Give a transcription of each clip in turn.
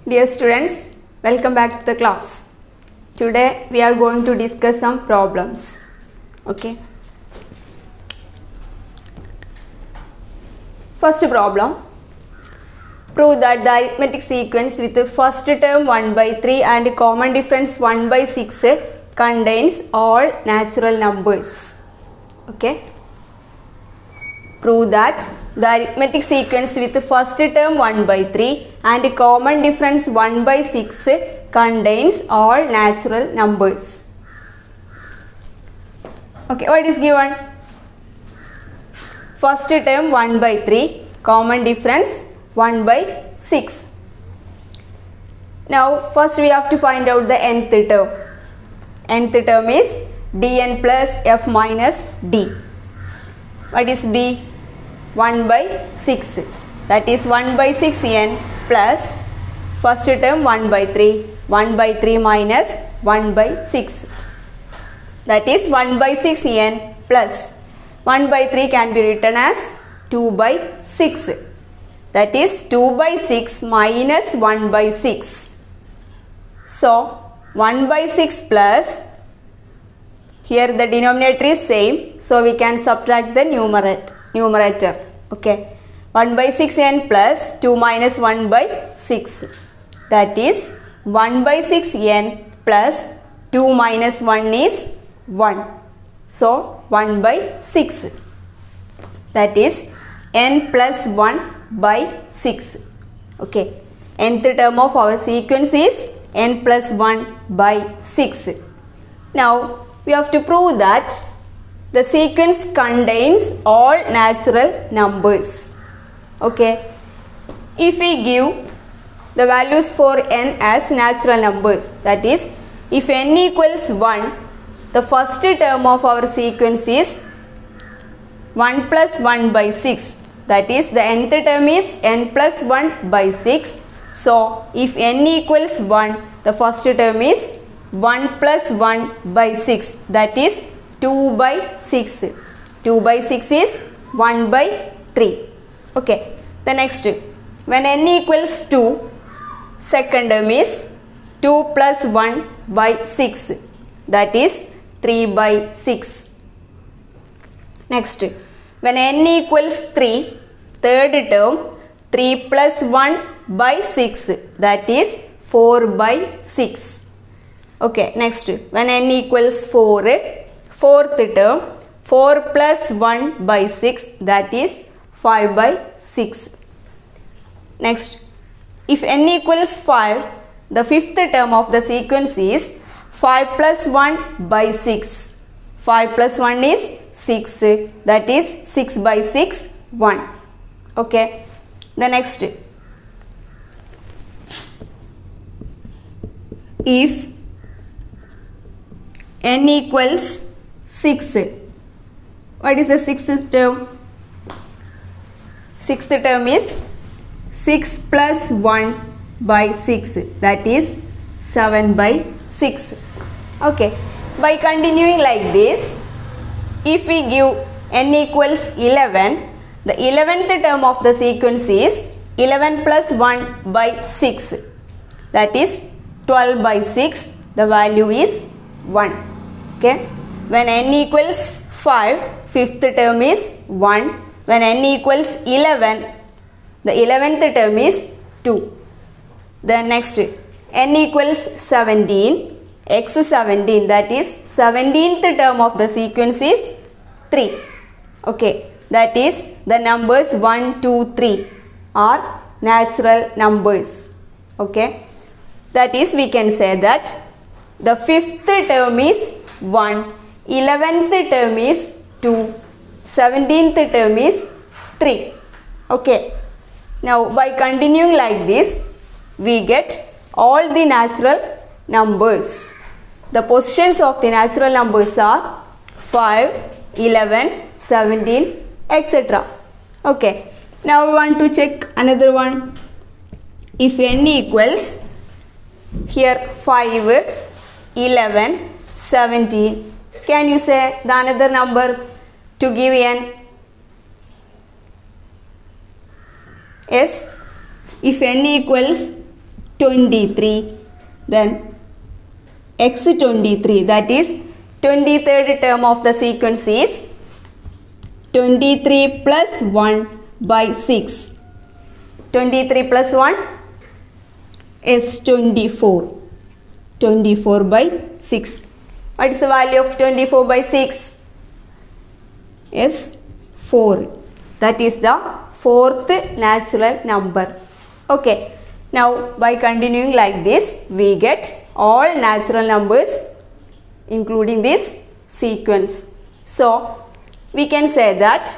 Dear students, welcome back to the class. Today we are going to discuss some problems. Okay. First problem. Prove that the arithmetic sequence with the first term 1 by 3 and common difference 1 by 6 contains all natural numbers. Okay. Prove that the arithmetic sequence with the first term 1 by 3 and common difference 1 by 6 contains all natural numbers. Okay, what is given? First term 1 by 3, common difference 1 by 6. Now first we have to find out the nth term. Nth term is dn plus f minus d. What is d? 1 by 6. That is 1 by 6 n plus first term 1 by 3. 1 by 3 minus 1 by 6. That is 1 by 6 n plus 1 by 3 can be written as 2 by 6. That is 2 by 6 minus 1 by 6. So 1 by 6 plus, here the denominator is same, so we can subtract the numerator. Okay. 1 by 6 n plus 2 minus 1 by 6. That is 1 by 6 n plus 2 minus 1 is 1. So 1 by 6. That is n plus 1 by 6. Okay. Nth term of our sequence is n plus 1 by 6. Now we have to prove that the sequence contains all natural numbers. Okay. If we give the values for n as natural numbers, that is, if n equals 1, the first term of our sequence is 1 plus 1 by 6. That is, the nth term is n plus 1 by 6. So, if n equals 1, the first term is 1 plus 1 by 6. That is 2 by 6. 2 by 6 is 1 by 3. Okay. The next, when n equals 2, second term is 2 plus 1 by 6. That is 3 by 6. Next, when n equals 3, third term 3 plus 1 by 6. That is 4 by 6. Okay, next, when n equals 4, fourth term 4 plus 1 by 6. That is 5 by 6. Next, if n equals 5, the fifth term of the sequence is 5 plus 1 by 6. 5 plus 1 is 6. That is 6 by 6, 1. Okay. The next, if n equals 6, what is the sixth term? Sixth term is 6 plus 1 by 6. That is 7 by 6. Okay. By continuing like this, if we give n equals 11, the 11th term of the sequence is 11 plus 1 by 6. That is 12 by 6. The value is 1. Okay. When n equals 5, fifth term is 1. When n equals 11, the 11th term is 2. The next, n equals 17, x 17, that is 17th term of the sequence is 3. Okay. That is, the numbers 1, 2, 3 are natural numbers. Okay. That is, we can say that the fifth term is 1, 11th term is 2, 17th term is 3. Okay. Now, by continuing like this, we get all the natural numbers. The positions of the natural numbers are 5, 11, 17, etc. Okay. Now we want to check another one. If n equals, here 5, 11, 17, can you say the another number to give n? Yes. If n equals 23, then x23, that is 23rd term of the sequence is 23 plus 1 by 6. 23 plus 1 is 24. 24 by 6. What is the value of 24 by 6? Is 4. That is the fourth natural number. Okay. Now by continuing like this, we get all natural numbers including this sequence. So we can say that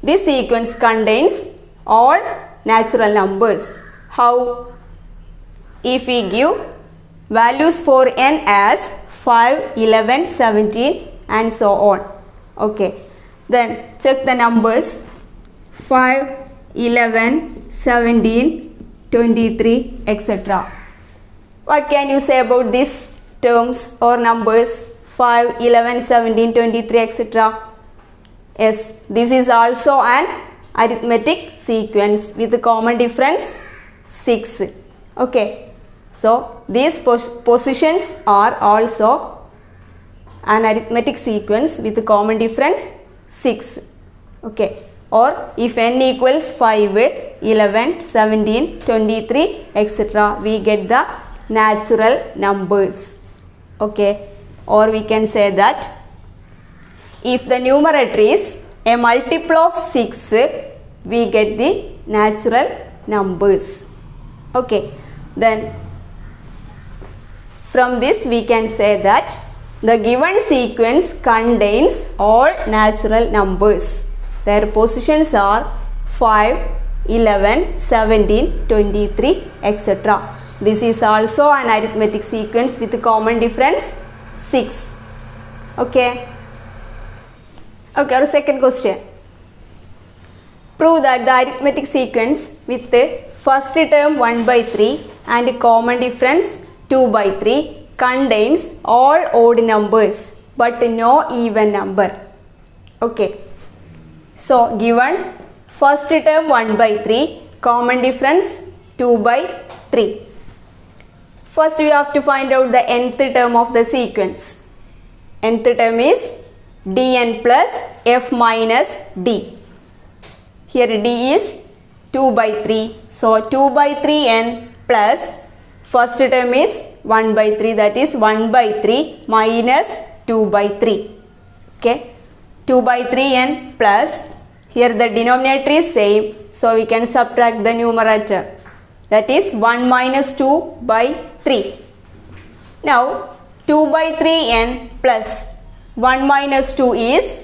this sequence contains all natural numbers. How? If we give values for n as 5, 11, 17 and so on. Okay. Then check the numbers 5, 11, 17, 23, etc. What can you say about these terms or numbers 5, 11, 17, 23, etc.? Yes, this is also an arithmetic sequence with a common difference 6. Okay. So these positions are also an arithmetic sequence with a common difference 6. Okay. Or if n equals 5, 11, 17, 23, etc. we get the natural numbers. Okay. Or we can say that if the numerator is a multiple of 6, we get the natural numbers. Okay. Then from this we can say that the given sequence contains all natural numbers. Their positions are 5, 11, 17, 23, etc. This is also an arithmetic sequence with a common difference 6. Okay. Okay, our second question. Prove that the arithmetic sequence with the first term 1 by 3 and common difference 2 by 3 contains all odd numbers but no even number. Okay. So given first term 1 by 3, common difference 2 by 3. First we have to find out the nth term of the sequence. Nth term is dn plus f minus d. Here d is 2 by 3. So 2 by 3n plus first term is 1 by 3, that is 1 by 3 minus 2 by 3. Okay. 2 by 3n plus, here the denominator is same, so we can subtract the numerator, that is 1 minus 2 by 3. Now 2 by 3n plus 1 minus 2 is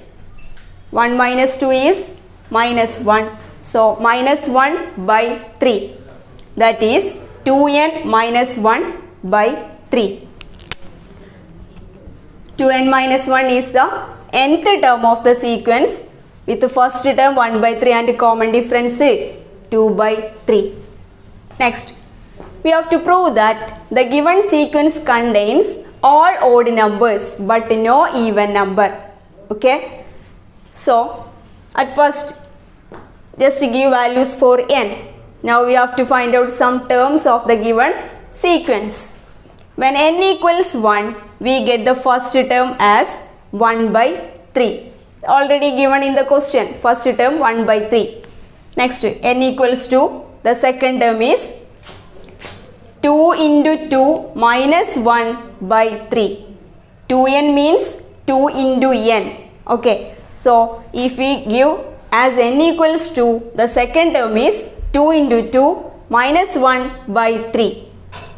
minus 1. So minus 1 by 3, that is 2n minus 1 by 3. 2n minus 1 is the nth term of the sequence with the first term 1 by 3 and common difference 2 by 3. Next, we have to prove that the given sequence contains all odd numbers but no even number. Okay. So at first just give values for n. Now we have to find out some terms of the given sequence. When n equals 1, we get the first term as 1 by 3. Already given in the question, first term 1 by 3. Next, n equals 2, the second term is 2 into 2 minus 1 by 3. 2n means 2 into n. Okay. So if we give as n equals 2, the second term is 2 into 2 minus 1 by 3.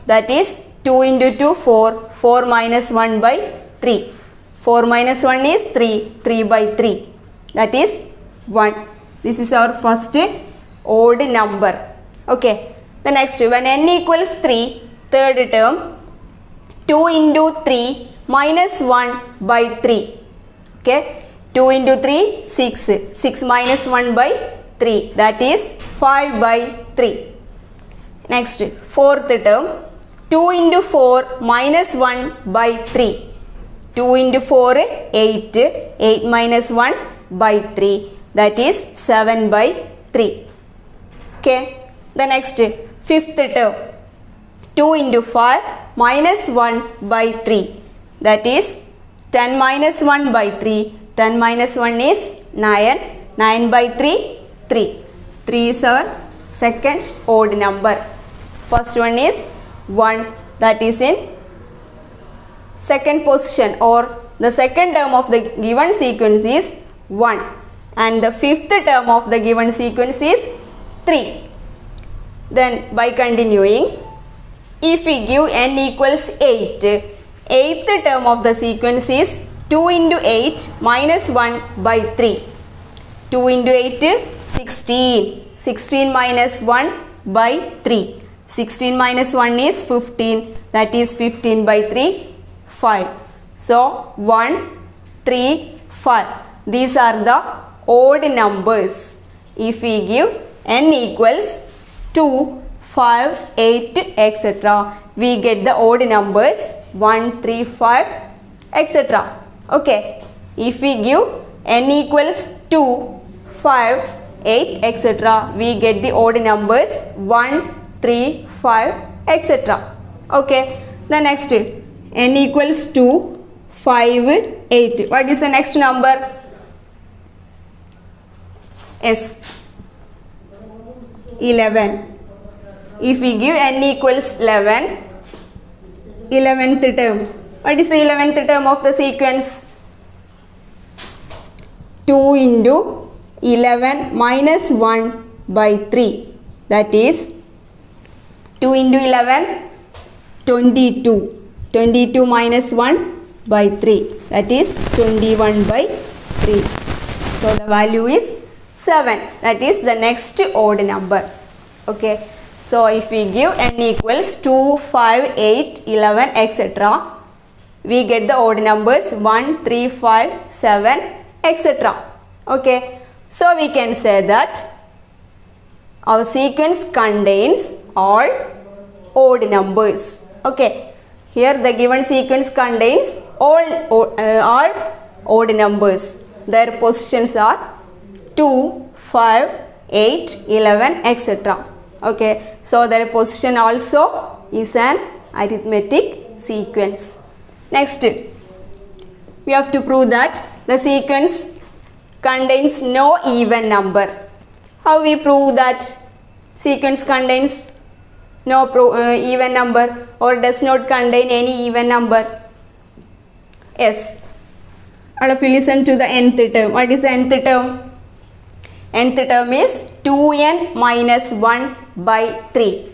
That is 2 into 2, 4. 4 minus 1 by 3. 4 minus 1 is 3. 3 by 3. That is 1. This is our first odd number. Okay. The next, when n equals 3, third term, 2 into 3 minus 1 by 3. Okay. 2 into 3, 6. 6 minus 1 by 3. That is 5 by 3. Next, fourth term, 2 into 4 minus 1 by 3. 2 into 4, 8. 8 minus 1 by 3. That is 7 by 3. Okay. The next, fifth term, 2 into 5 minus 1 by 3, that is 10 minus 1 by 3, 10 minus 1 is 9, 9 by 3, 3. 3 is our second odd number. First one is 1, that is in second position, or the second term of the given sequence is 1, and the fifth term of the given sequence is 3. Then by continuing, if we give n equals 8, eighth term of the sequence is 2 into 8 minus 1 by 3. 2 into 8, 16. 16 minus 1 by 3. 16 minus 1 is 15, that is 15 by 3, 5. So 1, 3, 5. These are the odd numbers. If we give n equals 2, 5, 8, etc., we get the odd numbers 1, 3, 5, etc. Okay. If we give n equals 2, 5, 8, etc., we get the odd numbers 1, 3, 5, etc. Okay. The next, n equals 2, 5, 8. What is the next number? Yes, 11. If we give n equals 11, 11th term. What is the 11th term of the sequence? 2 into 11 minus 1 by 3. That is 2 into 11, 22. 22 minus 1 by 3. That is 21 by 3. So the value is 7. That is the next odd number. Okay. So if we give n equals 2, 5, 8, 11, etc., we get the odd numbers 1, 3, 5, 7, etc. Okay. So we can say that our sequence contains all odd numbers. Okay. Here the given sequence contains all odd numbers. Their positions are 2, 5, 8, 11, etc. Okay. So their position also is an arithmetic sequence. Next, we have to prove that the sequence contains no even number. How we prove that sequence contains no even number or does not contain any even number? Yes. All of you listen to the nth term. What is the nth term? Nth term is 2n minus 1 by 3.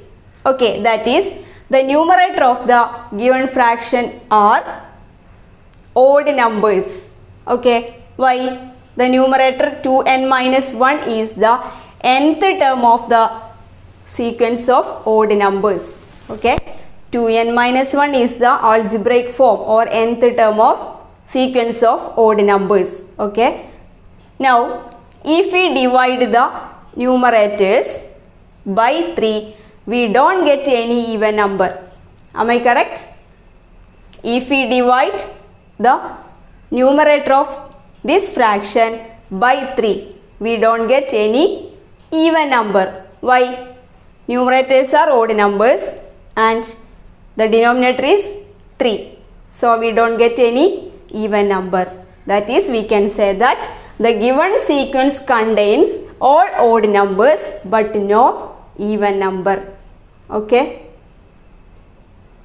Okay, that is the numerator of the given fraction are odd numbers. Okay, why? The numerator 2n minus 1 is the nth term of the sequence of odd numbers. Okay, 2n minus 1 is the algebraic form or nth term of sequence of odd numbers. Okay, now if we divide the numerators by 3, we don't get any even number. Am I correct? If we divide the numerator of this fraction by 3, we don't get any even number. Why? Numerators are odd numbers and the denominator is 3. So we don't get any even number. That is, we can say that the given sequence contains all odd numbers but no even number. Okay?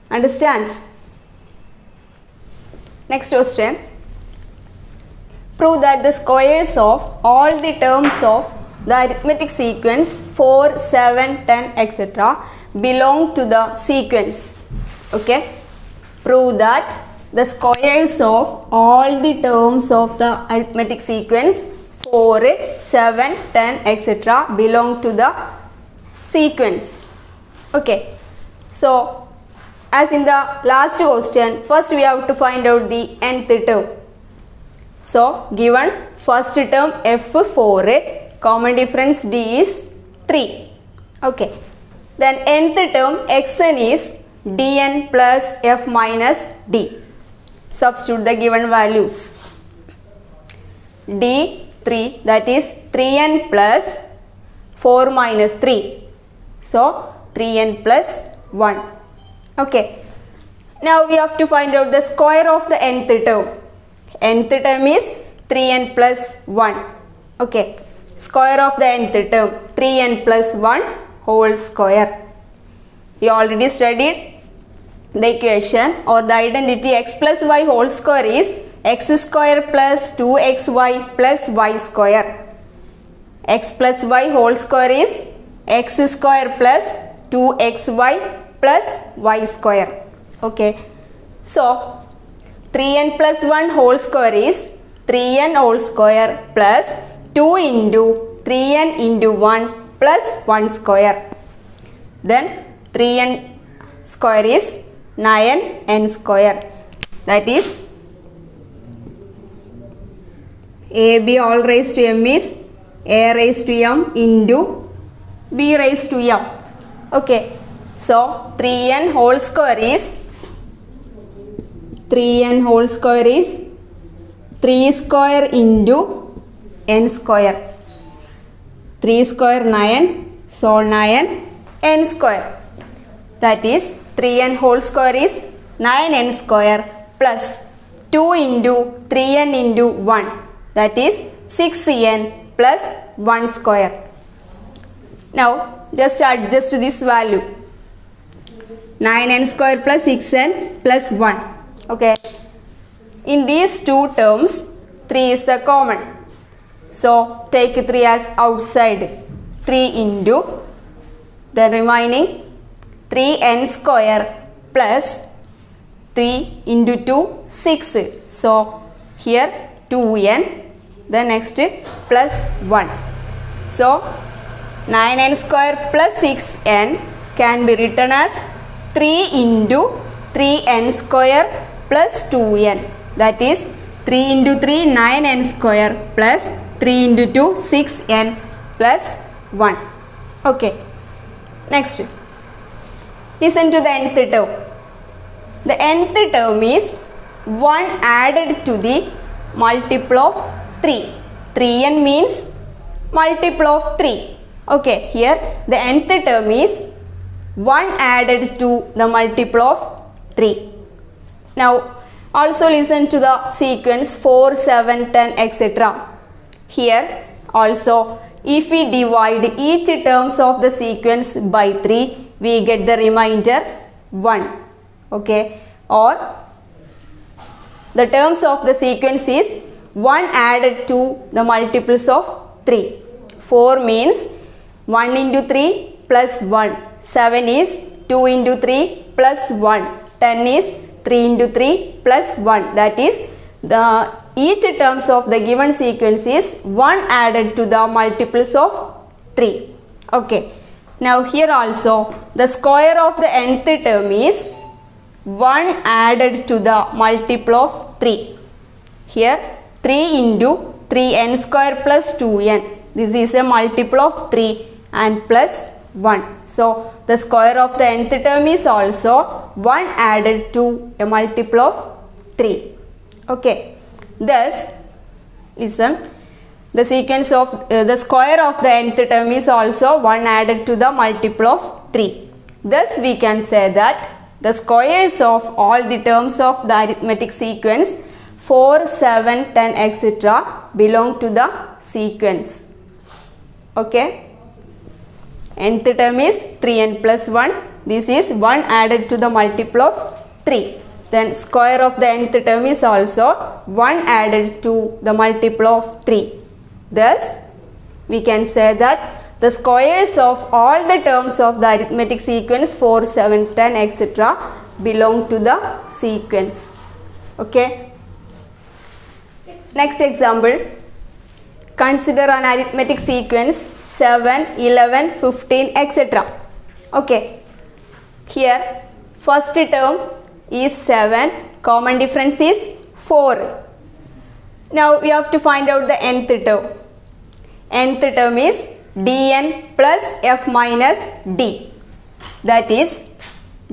Understand? Next question. Prove that the squares of all the terms of the arithmetic sequence 4, 7, 10, etc. belong to the sequence. Okay? Prove that the squares of all the terms of the arithmetic sequence 4, 7, 10, etc. belong to the sequence. Okay. So, as in the last question, first we have to find out the nth term. So, given first term f4, common difference d is 3. Okay. Then nth term xn is dn plus f minus d. Substitute the given values. d3, that is 3n plus 4 minus 3. So, 3 3n plus 1. Okay. Now we have to find out the square of the nth term. Nth term is 3n plus 1. Okay. Square of the nth term 3n plus 1 whole square. We already studied the equation or the identity x plus y whole square is x square plus 2xy plus y square. X plus y whole square is x square plus 2xy plus y square. Okay. So 3n plus 1 whole square is 3n whole square plus 2 into 3n into 1 plus 1 square. Then 3n square is 9n square. That is AB all raised to m is a raised to m into b raised to m. Okay. So 3n whole square is 3 square into n square. 3 square 9, so 9 n square. That is 3n whole square is 9n square plus 2 into 3n into 1. That is 6n plus 1 square. Now just adjust this value. 9n square plus 6n plus 1. Okay. In these two terms 3 is the common. So take 3 as outside. 3 into the remaining 3n square plus 3 into 2 6. So here 2n, the next plus 1. So 9n square plus 6n can be written as 3 into 3n square plus 2n. That is 3 into 3 9n square plus 3 into 2 6n plus 1. Okay. Next. Listen to the nth term. The nth term is 1 added to the multiple of 3. 3n means multiple of 3. Okay. Here the nth term is 1 added to the multiple of 3. Now also listen to the sequence 4, 7, 10, etc. Here also if we divide each terms of the sequence by 3, we get the remainder 1. Okay. Or the terms of the sequence is 1 added to the multiples of 3. 4 means 1 into 3 plus 1. 7 is 2 into 3 plus 1. 10 is 3 into 3 plus 1. That is each terms of the given sequence is 1 added to the multiples of 3. Okay. Now here also the square of the nth term is 1 added to the multiple of 3. Here 3 into 3n square plus 2n. This is a multiple of 3 and plus 1. So the square of the nth term is also 1 added to a multiple of 3. Okay. Thus, listen, the sequence of the square of the nth term is also 1 added to the multiple of 3. Thus we can say that the squares of all the terms of the arithmetic sequence 4, 7, 10, etc. belong to the sequence. Okay. Nth term is 3n plus 1. This is 1 added to the multiple of 3. Then square of the nth term is also 1 added to the multiple of 3. Thus, we can say that the squares of all the terms of the arithmetic sequence 4, 7, 10, etc. belong to the sequence. Okay. Next example. Consider an arithmetic sequence 7, 11, 15, etc. Okay. Here, first term is 7, common difference is 4. Now we have to find out the nth term. Nth term is dn plus f minus d. That is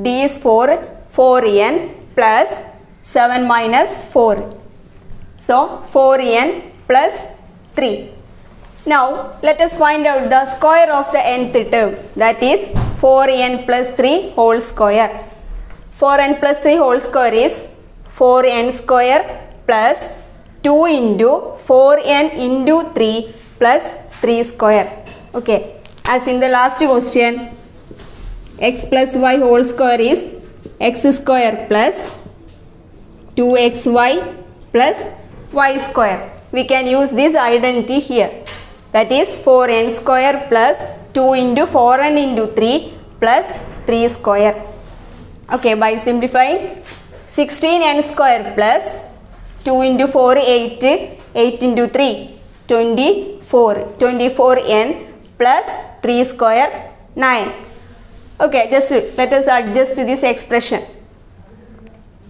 d is 4, 4n plus 7 minus 4. So 4n plus 3. Now let us find out the square of the nth term. That is 4n plus 3 whole square. 4n plus 3 whole square is 4n square plus 2 into 4n into 3 plus 3 square. Okay, as in the last question, x plus y whole square is x square plus 2xy plus y square. We can use this identity here. That is 4n square plus 2 into 4n into 3 plus 3 square. Okay, by simplifying, 16n square plus 2 into 4 8, 8 into 3 24, 24n plus 3 square 9. Okay, just let us adjust this expression.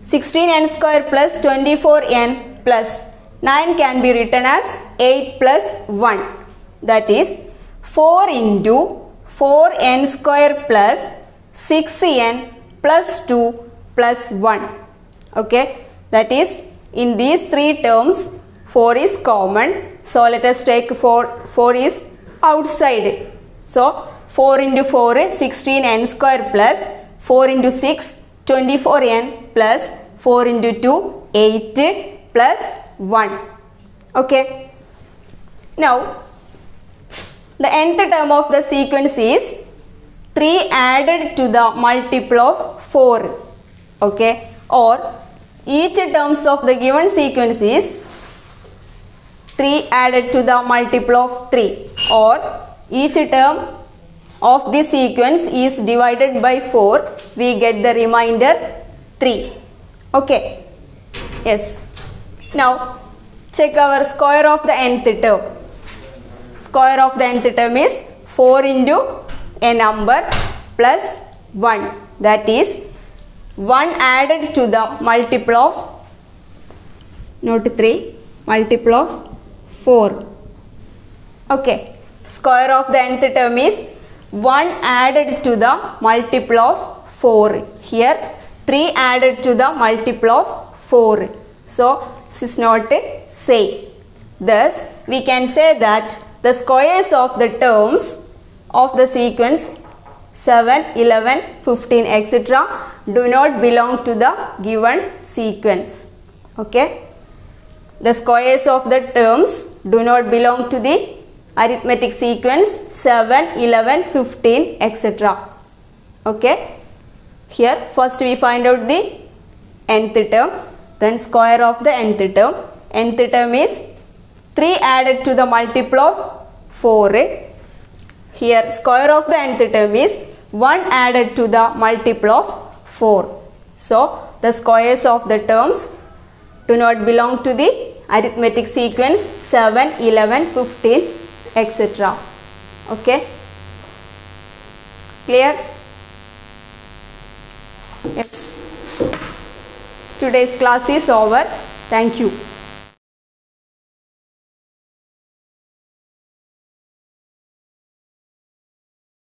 16n square plus 24n plus 9 can be written as 8 plus 1. That is 4 into 4n square plus 6n plus 2 plus 1. Okay, that is in these three terms 4 is common. So let us take 4 is outside. So 4 into 4 16n square plus 4 into 6 24n plus 4 into 2 8 plus 1. Okay. Now the nth term of the sequence is 3 added to the multiple of 4. Okay, or each terms of the given sequence is 3 added to the multiple of 3, or each term of this sequence is divided by 4, we get the remainder 3. Okay, yes. Now check our square of the nth term. Square of the nth term is 4 into a number plus 1, that is 1 added to the multiple of, not 3, multiple of 4. Okay, square of the nth term is 1 added to the multiple of 4. Here 3 added to the multiple of 4. So this is not same. Thus we can say that the squares of the terms of the sequence 7, 11, 15, etc. do not belong to the given sequence. Okay. The squares of the terms do not belong to the arithmetic sequence 7, 11, 15, etc. Okay. Here first we find out the nth term, then square of the nth term. Nth term is 3 added to the multiple of 4. Here square of the nth term is 1 added to the multiple of 4. So the squares of the terms do not belong to the arithmetic sequence 7, 11, 15, etc. Okay. Clear? Yes. Today's class is over. Thank you.